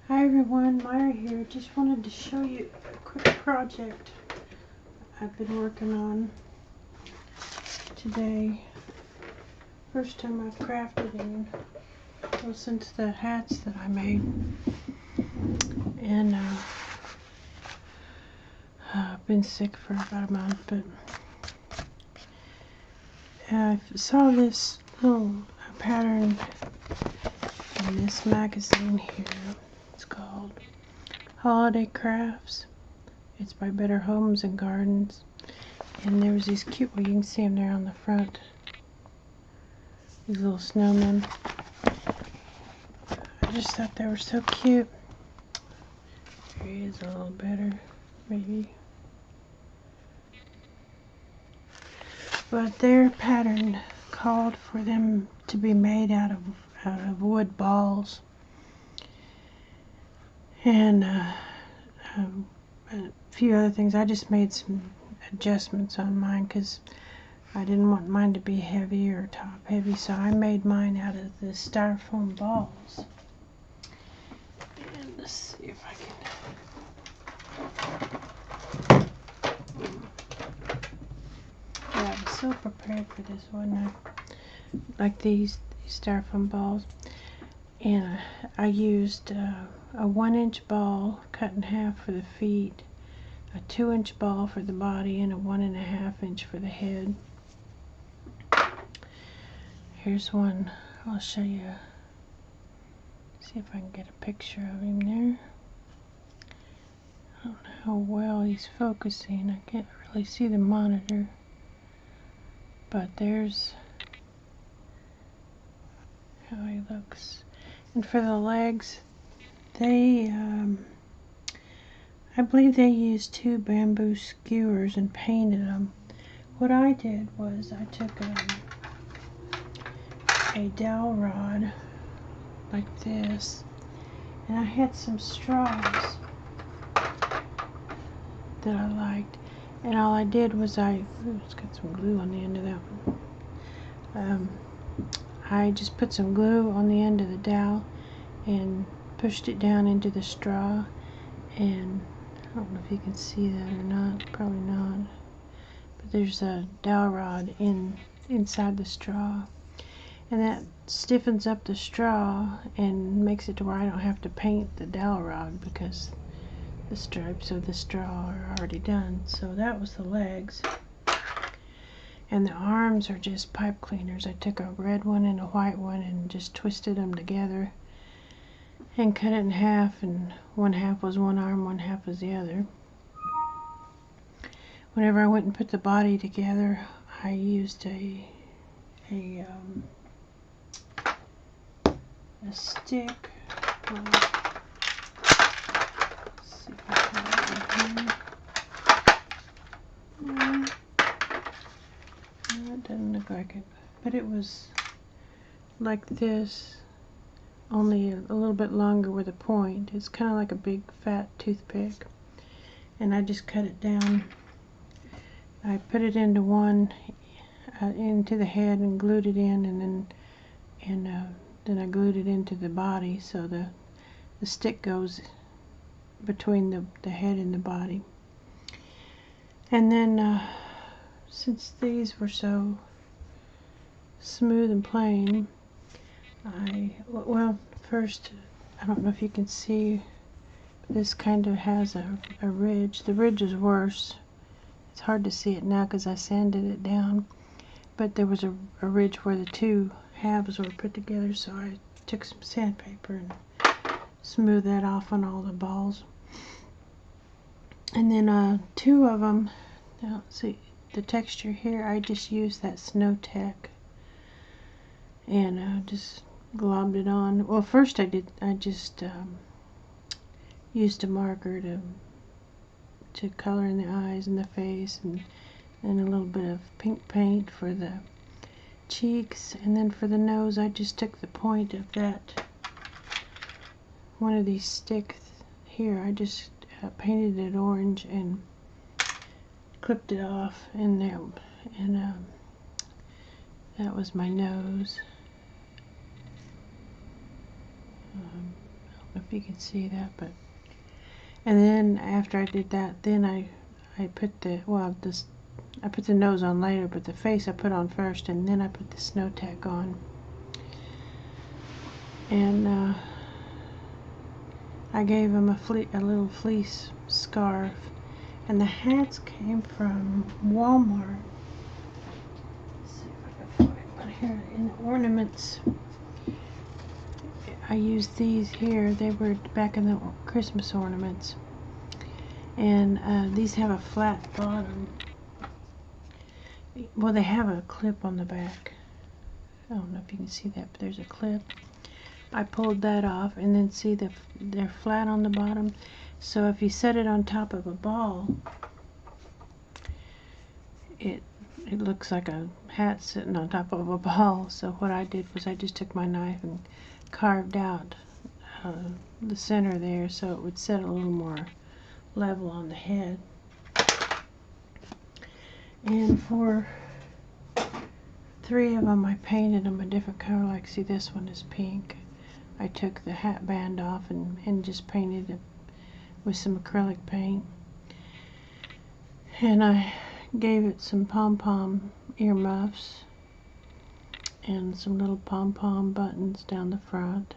Hi everyone, Myra here. Just wanted to show you a quick project I've been working on today. First time I've crafted in, well, since the hats that I made. And I've been sick for about a month, but I saw this little pattern in this magazine here. It's called Holiday Crafts. It's by Better Homes and Gardens. And there was these cute, well, you can see them there on the front. These little snowmen. I just thought they were so cute. Here he is a little better, maybe. But their pattern called for them to be made out of wood balls. And a few other things. I just made some adjustments on mine because I didn't want mine to be heavy or top heavy, so I made mine out of the styrofoam balls. And let's see if I can. Yeah, I was so prepared for this one. Like these styrofoam balls. And I used a 1-inch ball cut in half for the feet, a 2-inch ball for the body, and a 1.5-inch for the head. Here's one. I'll show you. See if I can get a picture of him there. I don't know how well he's focusing. I can't really see the monitor. But there's how he looks. And for the legs, they, I believe they used 2 bamboo skewers and painted them. What I did was I took a dowel rod like this, and I had some straws that I liked, and all I did was it's got some glue on the end of that one. I just put some glue on the end of the dowel and pushed it down into the straw, and I don't know if you can see that or not, probably not, but there's a dowel rod inside the straw, and that stiffens up the straw and makes it to where I don't have to paint the dowel rod because the stripes of the straw are already done. So that was the legs. And the arms are just pipe cleaners. I took a red one and a white one and just twisted them together and cut it in half, and one half was one arm, one half was the other. Whenever I went and put the body together, I used a stick. Let's see if I can get it here. No, it doesn't look like it, but it was like this, only a little bit longer with a point. It's kind of like a big fat toothpick, and I just cut it down. I put it into into the head and glued it in, and then I glued it into the body, so the stick goes between the head and the body. And then since these were so smooth and plain, well, first, I don't know if you can see, this kind of has a ridge. The ridge is worse. It's hard to see it now because I sanded it down, but there was a ridge where the two halves were put together, so I took some sandpaper and smoothed that off on all the balls. And then 2 of them, now see the texture here, I just used that Snow Tech and just globbed it on. Well, first I just used a marker to color in the eyes and the face, and a little bit of pink paint for the cheeks, and then for the nose I just took the point of that one of these sticks here. I just painted it orange and clipped it off, and that was my nose. if you can see that, but and then after I did that, then I put the I put the nose on later, but the face I put on first, and then I put the snow tack on. And I gave him a little fleece scarf, and the hats came from Walmart. Let's see if I can find one here in the ornaments. I used these here. They were back in the Christmas ornaments, and these have a flat bottom. Well, they have a clip on the back. I don't know if you can see that, but there's a clip. I pulled that off, and then see they're flat on the bottom. So if you set it on top of a ball, it looks like a hat sitting on top of a ball. So what I did was I just took my knife and carved out the center there, so it would set a little more level on the head. And for 3 of them, I painted them a different color. Like, see, this one is pink. I took the hat band off and just painted it with some acrylic paint. And I gave it some pom-pom earmuffs and some little pom-pom buttons down the front.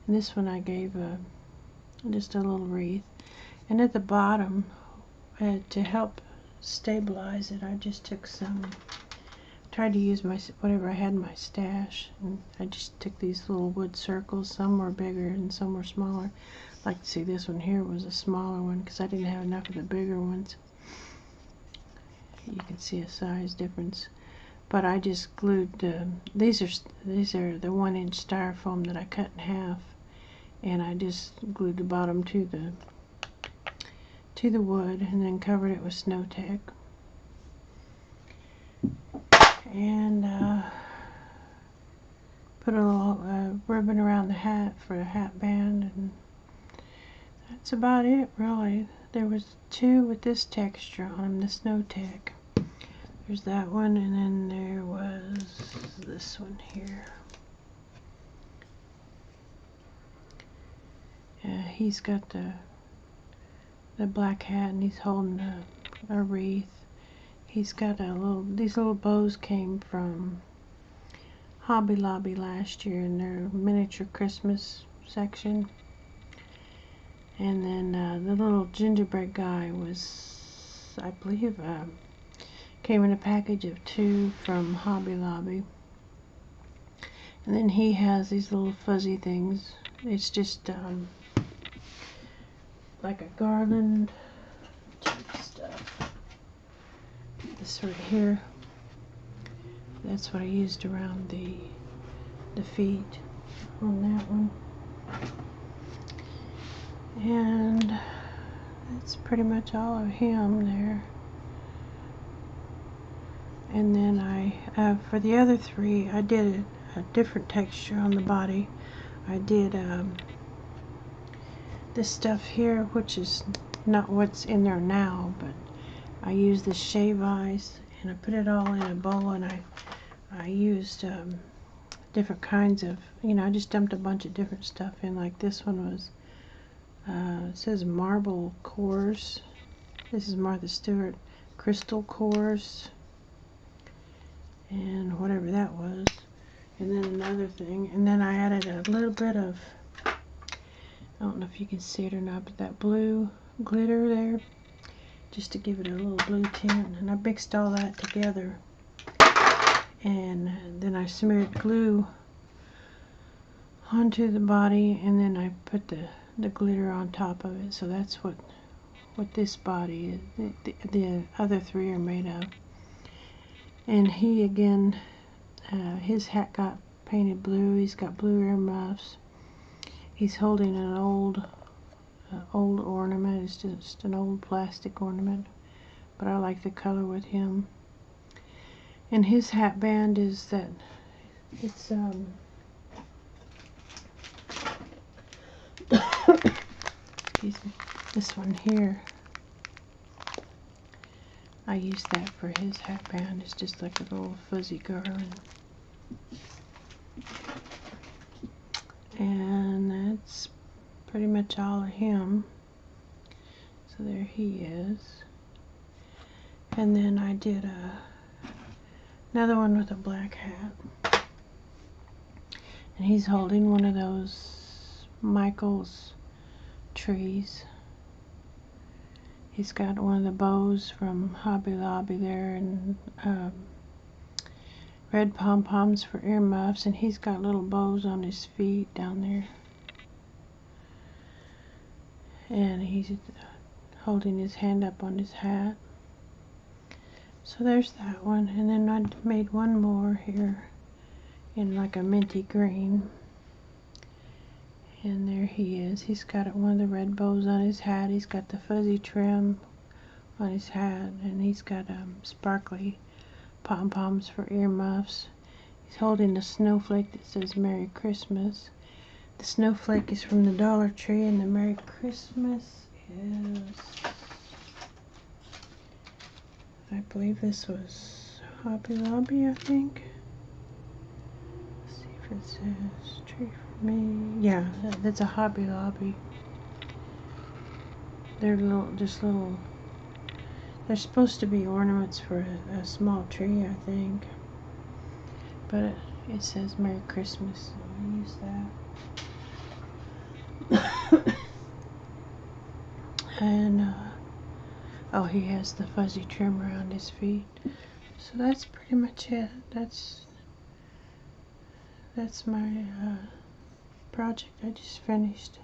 And this one I gave just a little wreath. And at the bottom, to help stabilize it, I just took tried to use whatever I had in my stash, and I just took these little wood circles. Some were bigger and some were smaller. Like, see, this one here was a smaller one because I didn't have enough of the bigger ones. You can see a size difference. But I just glued these are the 1-inch styrofoam that I cut in half, and I just glued the bottom to the wood, and then covered it with snow tack. And put a little ribbon around the hat for a hat band, and that's about it, really. There was 2 with this texture on them, the snow tack. There's that one, and then there was this one here. He's got the black hat, and he's holding a wreath. He's got these little bows came from Hobby Lobby last year in their miniature Christmas section. And then the little gingerbread guy was, I believe, came in a package of 2 from Hobby Lobby. And then he has these little fuzzy things. It's just like a garland type stuff. This right here, that's what I used around the feet on that one. And that's pretty much all of him there. And then for the other 3, I did a different texture on the body. I did this stuff here, which is not what's in there now, but I used the shave ice, and I put it all in a bowl, and I used different kinds of, I just dumped a bunch of different stuff in. Like this one was, it says marble cores. This is Martha Stewart crystal cores, and whatever that was. And then another thing, and then I added a little bit of, I don't know if you can see it or not, but that blue glitter there, just to give it a little blue tint. And I mixed all that together, and then I smeared glue onto the body, and then I put the glitter on top of it. So that's what this body is. The other 3 are made of. And he, again, his hat got painted blue. He's got blue earmuffs. He's holding an old ornament. It's just an old plastic ornament, but I like the color with him. And his hat band is that, it's excuse me, this one here. I used that for his hat band. It's just like a little fuzzy garland. And that's pretty much all of him. So there he is. And then I did another one with a black hat. And he's holding one of those Michael's trees. He's got one of the bows from Hobby Lobby there, and red pom-poms for earmuffs, and he's got little bows on his feet down there. And he's holding his hand up on his hat. So there's that one, and then I made one more here in like a minty green. And there he is. He's got one of the red bows on his hat. He's got the fuzzy trim on his hat, and he's got sparkly pom-poms for earmuffs. He's holding a snowflake that says Merry Christmas. The snowflake is from the Dollar Tree, and the Merry Christmas is, I believe this was Hobby Lobby, I think. Let's see if it says Tree for Me. Yeah, that's a Hobby Lobby. They're they're supposed to be ornaments for a small tree, I think. But it says Merry Christmas, so I use that. And, oh, he has the fuzzy trim around his feet. So that's pretty much it. That's my project I just finished.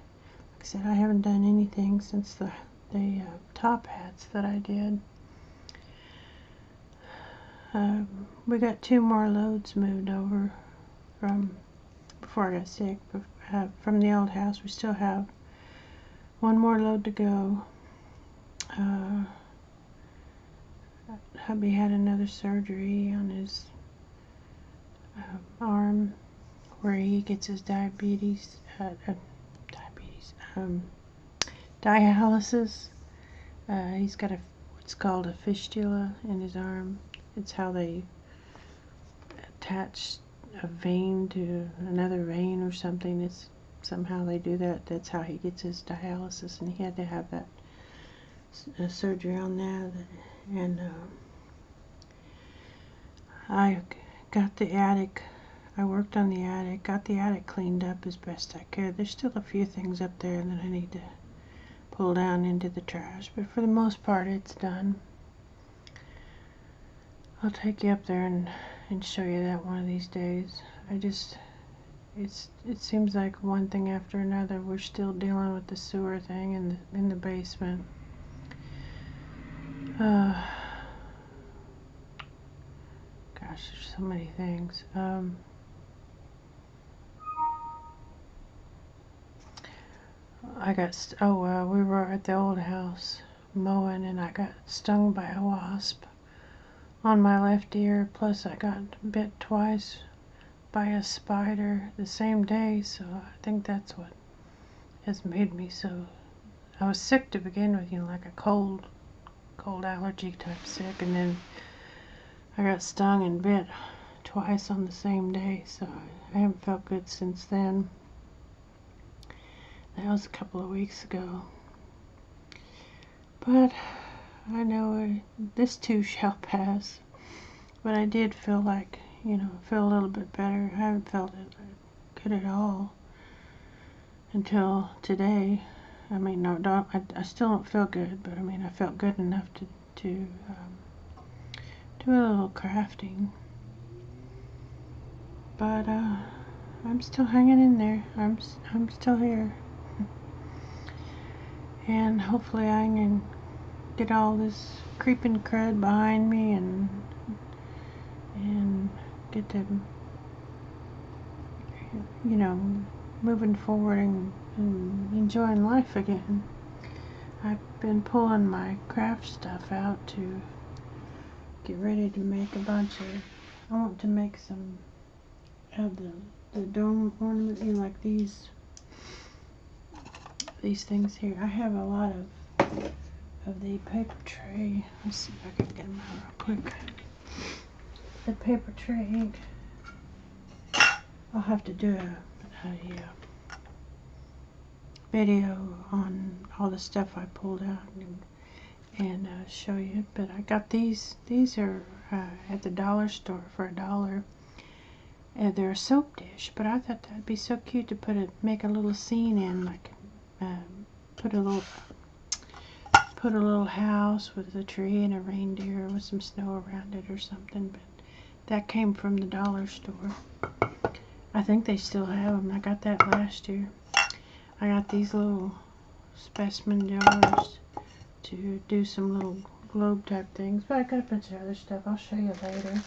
Like I said, I haven't done anything since the top hats that I did. We got 2 more loads moved over from before I got sick. From the old house, we still have 1 more load to go. Hubby had another surgery on his arm where he gets his dialysis. He's got what's called a fistula in his arm. It's how they attach a vein to another vein or something. It's somehow they do that. That's how he gets his dialysis, and he had to have that surgery on that. And I got the attic. I worked on the attic, got the attic cleaned up as best I could. There's still a few things up there that I need to pull down into the trash, but for the most part it's done. I'll take you up there and show you that one of these days. It seems like one thing after another. We're still dealing with the sewer thing in the basement. Gosh, there's so many things. We were at the old house mowing, and I got stung by a wasp on my left ear, plus I got bit twice by a spider the same day, so I think that's what has made me so. I was sick to begin with, like a cold allergy type sick, and then I got stung and bit twice on the same day, so I haven't felt good since then. That was a couple of weeks ago. But I know this too shall pass. But I did feel like, feel a little bit better. I haven't felt it good at all until today. I mean, no, I still don't feel good, but I mean, I felt good enough to do a little crafting. But I'm still hanging in there. I'm still here. And hopefully I can get all this creeping crud behind me and get to, moving forward and enjoying life again. I've been pulling my craft stuff out to get ready to make a bunch of, I want to make some of the dome ornament, like these things here. I have a lot of the paper tray. Let's see if I can get them out real quick. The paper tray ink. I'll have to do a video on all the stuff I pulled out and show you. But I got these. These are at the dollar store for $1. They're a soap dish, but I thought that'd be so cute to make a little scene in, like put a little house with a tree and a reindeer with some snow around it or something. But that came from the dollar store. I think they still have them. I got that last year. I got these little specimen jars to do some little globe type things, but I got a bunch of other stuff I'll show you later.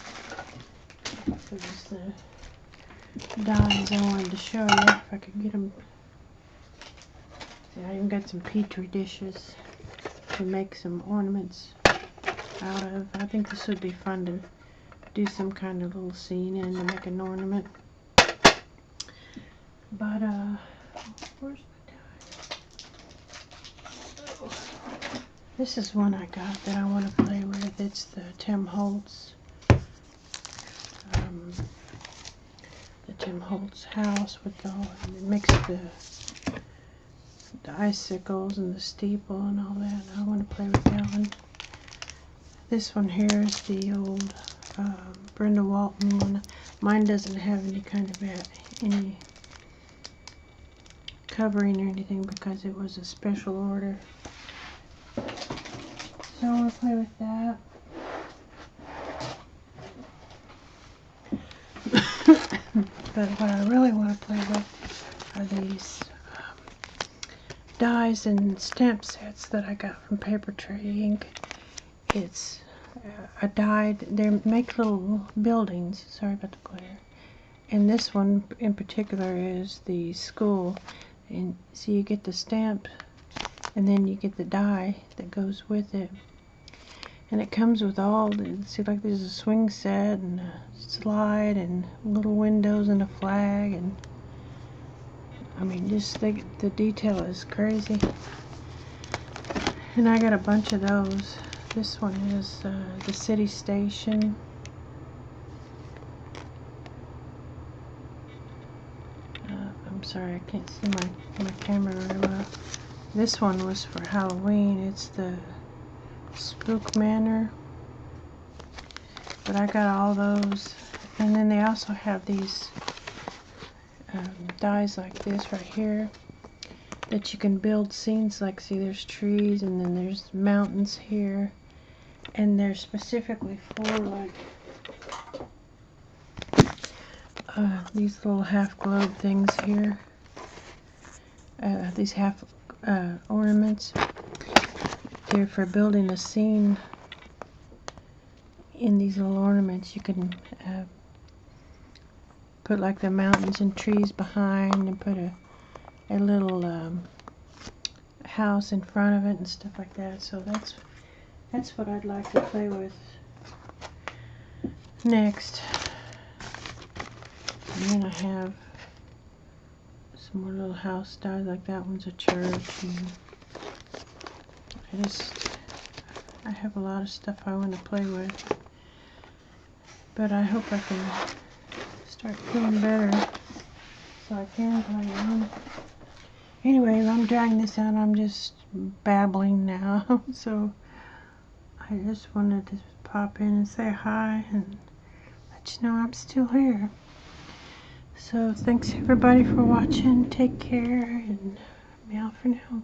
There's the dies I wanted to show you if I could get them. See, I even got some petri dishes to make some ornaments out of. I think this would be fun to do some kind of little scene in to make an ornament. But where's my die? Oh. This is one I got that I want to play with. It's the Tim Holtz house with it makes the icicles and the steeple and all that. I want to play with that one. This one here is the old Brenda Walton one. Mine doesn't have any kind of any covering or anything because it was a special order. So I'll play with that. But what I really want to play with are these dies and stamp sets that I got from Paper Tray Ink. It's a die. They make little buildings. Sorry about the glare. And this one in particular is the school. And so you get the stamp and then you get the die that goes with it. And it comes with all the, see, like there's a swing set and a slide and little windows and a flag, and I mean, just the detail is crazy. And I got a bunch of those. This one is the city station. I'm sorry, I can't see my camera very well. This one was for Halloween. It's the Spook Manor. But I got all those. And then they also have these dies like this right here that you can build scenes like. See, there's trees and then there's mountains here. And they're specifically for like these little half globe things here. These half ornaments. They're for building a scene in these little ornaments. You can put like the mountains and trees behind and put a little house in front of it and stuff like that. So that's what I'd like to play with next. And then I have some more little house dies, like that one's a church. And I have a lot of stuff I want to play with. But I hope I can start feeling better so I can play on. Anyway, I'm drying this out. I'm just babbling now. So I just wanted to pop in and say hi and let you know I'm still here. So thanks everybody for watching. Take care and meow for now.